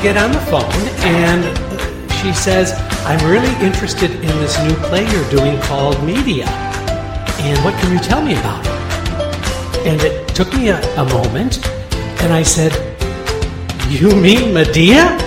get on the phone, and she says, I'm really interested in this new play you're doing called Media. And what can you tell me about it? And it took me a moment, and I said, you mean Medea?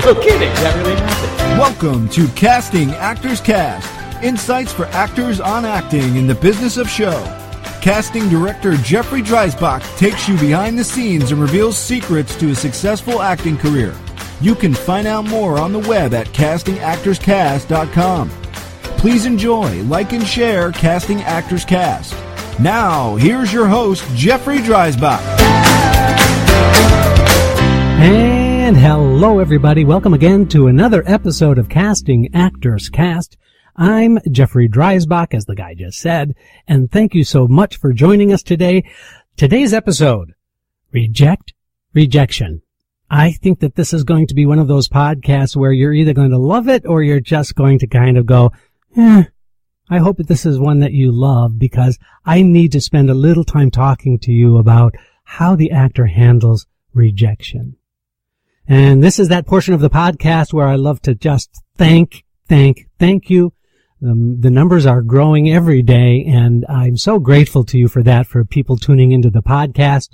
No kidding, that really happened. Welcome to Casting Actors Cast, insights for actors on acting in the business of show. Casting director Jeffrey Dreisbach takes you behind the scenes and reveals secrets to a successful acting career. You can find out more on the web at castingactorscast.com. Please enjoy, like, and share Casting Actors Cast. Now, here's your host, Jeffrey Dreisbach. And hello, everybody. Welcome again to another episode of Casting Actors Cast. I'm Jeffrey Dreisbach, as the guy just said, and thank you so much for joining us today. Today's episode, Reject Rejection. I think that this is going to be one of those podcasts where you're either going to love it or you're just going to kind of go, I hope that this is one that you love, because I need to spend a little time talking to you about how the actor handles rejection. And this is that portion of the podcast where I love to just thank you. The numbers are growing every day, and I'm so grateful to you for that, for people tuning into the podcast.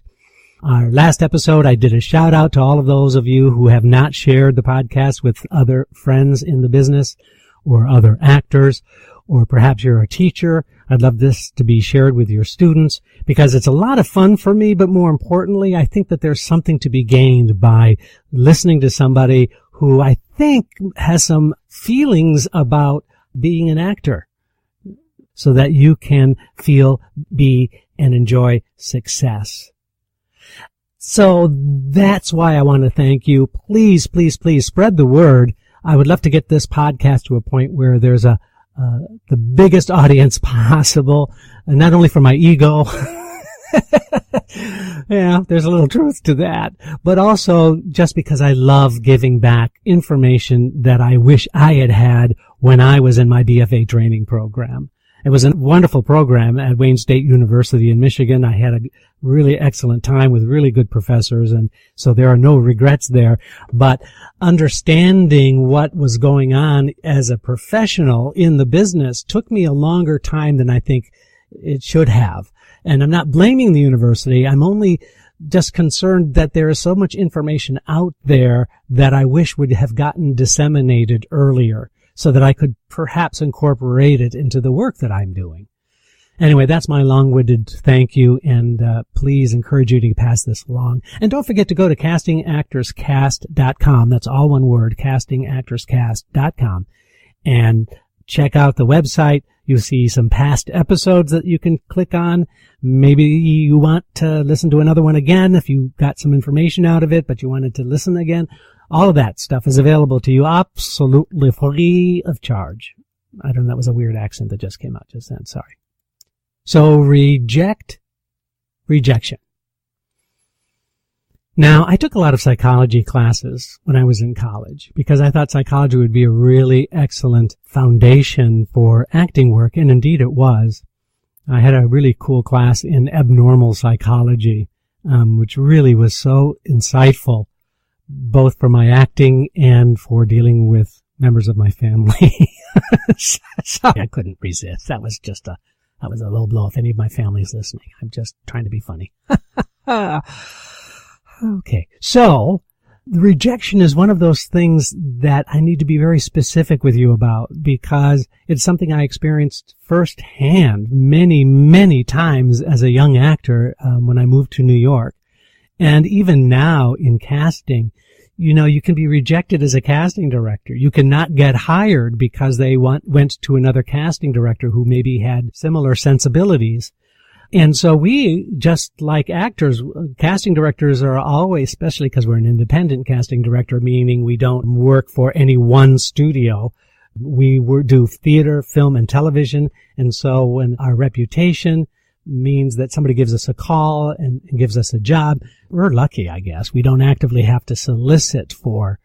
Our last episode, I did a shout out to all of those of you who have not shared the podcast with other friends in the business or other actors, or perhaps you're a teacher. I'd love this to be shared with your students, because it's a lot of fun for me, but more importantly, I think that there's something to be gained by listening to somebody who I think has some feelings about being an actor, so that you can feel, be, and enjoy success. So that's why I want to thank you. Please, please, please spread the word. I would love to get this podcast to a point where there's the biggest audience possible, and not only for my ego. Yeah, there's a little truth to that, but also just because I love giving back information that I wish I had had when I was in my BFA training program. It was a wonderful program at Wayne State University in Michigan. I had a really excellent time with really good professors, and so there are no regrets there. But understanding what was going on as a professional in the business took me a longer time than I think it should have. And I'm not blaming the university. I'm only just concerned that there is so much information out there that I wish would have gotten disseminated earlier, so that I could perhaps incorporate it into the work that I'm doing. Anyway, that's my long-winded thank you, and please encourage you to pass this along. And don't forget to go to castingactorscast.com. That's all one word, castingactorscast.com. And check out the website. You'll see some past episodes that you can click on. Maybe you want to listen to another one again if you got some information out of it, but you wanted to listen again. All of that stuff is available to you absolutely free of charge. I don't know, that was a weird accent that just came out just then. Sorry. So, reject rejection. Now, I took a lot of psychology classes when I was in college because I thought psychology would be a really excellent foundation for acting work, and indeed it was. I had a really cool class in abnormal psychology, which really was so insightful, both for my acting and for dealing with members of my family. So I couldn't resist. That was a low blow if any of my family's listening. I'm just trying to be funny. Okay. So the rejection is one of those things that I need to be very specific with you about, because it's something I experienced firsthand many, many times as a young actor when I moved to New York. And even now in casting, you can be rejected as a casting director. You cannot get hired because they went to another casting director who maybe had similar sensibilities. And so we, just like actors, casting directors are always, especially because we're an independent casting director, meaning we don't work for any one studio. We do theater, film, and television. And so when our reputation means that somebody gives us a call and gives us a job, we're lucky, I guess. We don't actively have to solicit for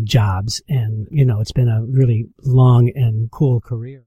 jobs. And, it's been a really long and cool career.